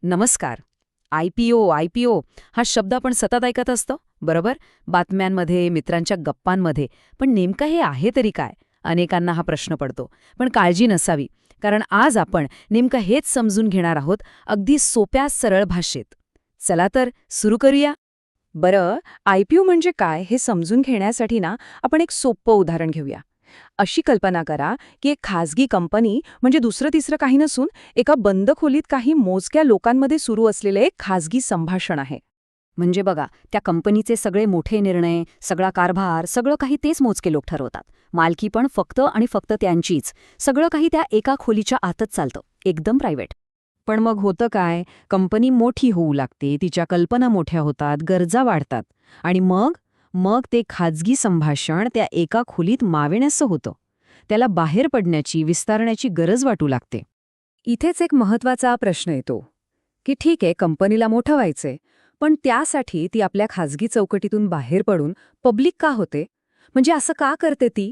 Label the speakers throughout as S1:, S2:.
S1: नमस्कार. आय-पी-ओ हा शब्द आपण सतत ऐकत असतो, बरोबर? बातम्यांमध्ये, मित्रांच्या गप्पांमध्ये. पण नेमकं हे आहे तरी काय? अनेकांना हा प्रश्न पडतो. पण काळजी नसावी, कारण आज आपण नेमकं हेच समजून घेणार आहोत, अगदी सोप्या सरळ भाषेत. चला तर सुरू करूया.
S2: बरं, आय-पी-ओ म्हणजे काय हे समजून घेण्यासाठी आपण एक सोपं उदाहरण घेऊया. अशी कल्पना करा की एक खाजगी कंपनी म्हणजे दुसरं तिसरं काही नसून एका बंद खोलीत काही मोजक्या लोकांमध्ये सुरू असलेले एक खाजगी संभाषण आहे.
S1: म्हणजे बघा, त्या कंपनीचे सगळे मोठे निर्णय, सगळा कारभार, सगळं काही तेच मोजके लोक ठरवतात. मालकी पण फक्त आणि फक्त त्यांचीच. सगळं काही त्या एका खोलीच्या आतच चालतं, एकदम प्रायव्हेट.
S2: पण मग होतं काय, कंपनी मोठी होऊ लागते, तिच्या कल्पना मोठ्या होतात, गरजा वाढतात आणि मग मग ते खाजगी संभाषण त्या एका खोलीत मावेण्याचं होतं. त्याला बाहेर पडण्याची, विस्तारण्याची गरज वाटू लागते. इथेच एक महत्वाचा प्रश्न येतो की ठीक आहे, कंपनीला मोठं व्हायचंय, पण त्यासाठी ती आपल्या खाजगी चौकटीतून बाहेर पडून पब्लिक का होते? म्हणजे असं का करते ती?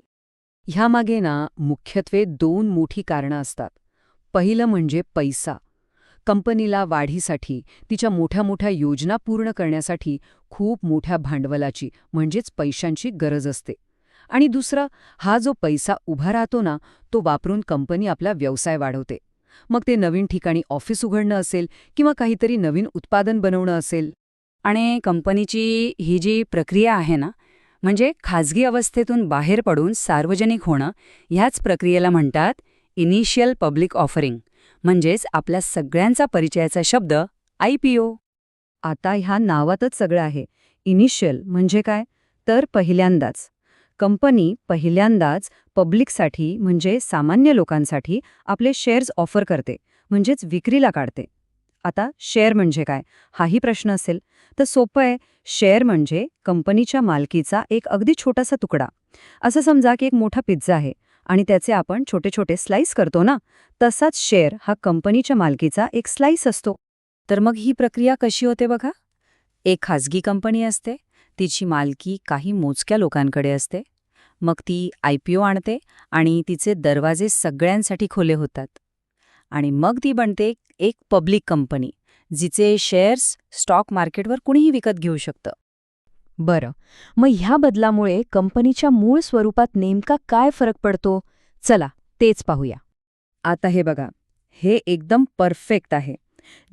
S1: ह्यामागे मुख्यत्वे दोन मोठी कारणं असतात. पहिलं म्हणजे पैसा. कंपनीला वाढीसाठी, तिच्या मोठ्या मोठ्या योजना पूर्ण करण्यासाठी खूप मोठ्या भांडवलाची म्हणजेच पैशांची गरज असते. आणि दुसरं, हा जो पैसा उभा राहतो तो वापरून कंपनी आपला व्यवसाय वाढवते. मग ते नवीन ठिकाणी ऑफिस उघडणं असेल किंवा काहीतरी नवीन उत्पादन बनवणं असेल.
S3: आणि कंपनीची ही जी प्रक्रिया आहे म्हणजे खाजगी अवस्थेतून बाहेर पडून सार्वजनिक होणं, ह्याच प्रक्रियेला म्हणतात इनिशियल पब्लिक ऑफरिंग, म्हणजेच आपल्या सगळ्यांचा परिचयाचा शब्द आय-पी-ओ.
S2: आता ह्या नावातच सगळं आहे. इनिशियल म्हणजे काय? तर पहिल्यांदाच. कंपनी पहिल्यांदाच पब्लिकसाठी म्हणजे सामान्य लोकांसाठी आपले शेअर्स ऑफर करते, म्हणजेच विक्रीला काढते. आता शेअर म्हणजे काय, हाही प्रश्न असेल तर सोपं आहे. शेअर म्हणजे कंपनीच्या मालकीचा एक अगदी छोटासा तुकडा. असं समजा की एक मोठा पिझ्झा आहे आणि त्याचे आपण छोटे छोटे स्लाइस करतो तसाच शेअर हा कंपनीच्या मालकीचा एक स्लाइस असतो.
S3: तर मग ही प्रक्रिया कशी होते बघा. एक खाजगी कंपनी असते, तिची मालकी काही मोजक्या लोकांकडे असते. मग ती आय-पी-ओ आणते आणि तिचे दरवाजे सगळ्यांसाठी खुले होतात. आणि मग ती बनते एक पब्लिक कंपनी, जिचे शेअर्स स्टॉक मार्केटवर कुणीही विकत घेऊ शकतं.
S2: बरं, मग ह्या बदलामुळे कंपनीच्या मूळ स्वरूपात नेमका काय फरक पडतो? चला तेच पाहूया. आता हे बघा, हे एकदम परफेक्ट आहे.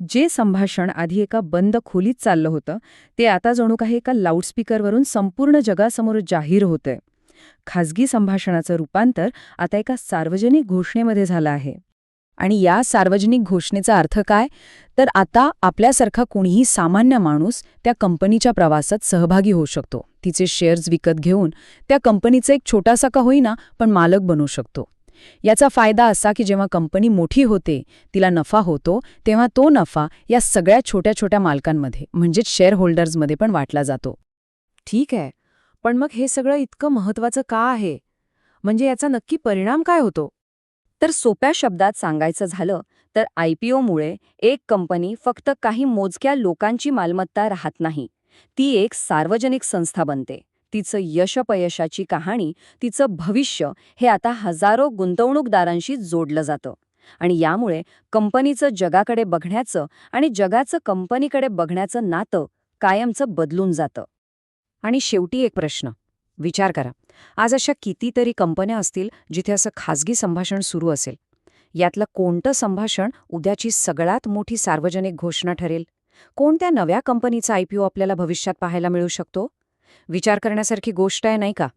S2: जे संभाषण आधी एका बंद खोलीत चाललं होतं, ते आता जणू काही एका लाऊडस्पीकरवरून संपूर्ण जगासमोर जाहीर होतंय. खाजगी संभाषणाचं रूपांतर आता एका सार्वजनिक घोषणेमध्ये झालं आहे. आणि या सार्वजनिक घोषणेचा अर्थ काय? तर आता आपल्यासारखा कोणीही सामान्य माणूस त्या कंपनीच्या प्रवासात सहभागी होऊ शकतो. तिचे शेअर्स विकत घेऊन त्या कंपनीचा एक छोटासा का होईना पण मालक बनू शकतो. याचा फायदा असा की जेव्हा कंपनी मोठी होते, तिला नफा होतो, तेव्हा तो नफा या सगळ्या छोट्या छोट्या मालकांमध्ये म्हणजेच शेअर होल्डर्समध्ये पण वाटला जातो. ठीक आहे, पण मग हे सगळं इतकं महत्वाचं का आहे? म्हणजे याचा नक्की परिणाम काय होतो? तर सोप्या शब्दात सांगायचं झालं तर आय-पी-ओमुळे एक कंपनी फक्त काही मोजक्या लोकांची मालमत्ता राहत नाही. ती एक सार्वजनिक संस्था बनते. तिचं यशपयशाची कहाणी, तिचं भविष्य हे आता हजारो गुंतवणूकदारांशी जोडलं जातं. आणि यामुळे कंपनीचं जगाकडे बघण्याचं आणि जगाचं कंपनीकडे बघण्याचं नातं कायमचं बदलून जातं. आणि शेवटी एक प्रश्न. विचार करा, आज अशा कितीतरी कंपन्या असतील जिथे असं खाजगी संभाषण सुरू असेल. यातलं कोणतं संभाषण उद्याची सगळ्यात मोठी सार्वजनिक घोषणा ठरेल? कोणत्या नव्या कंपनीचा आय-पी-ओ आपल्याला भविष्यात पाहायला मिळू शकतो? विचार करण्यासारखी गोष्ट आहे, नाही का?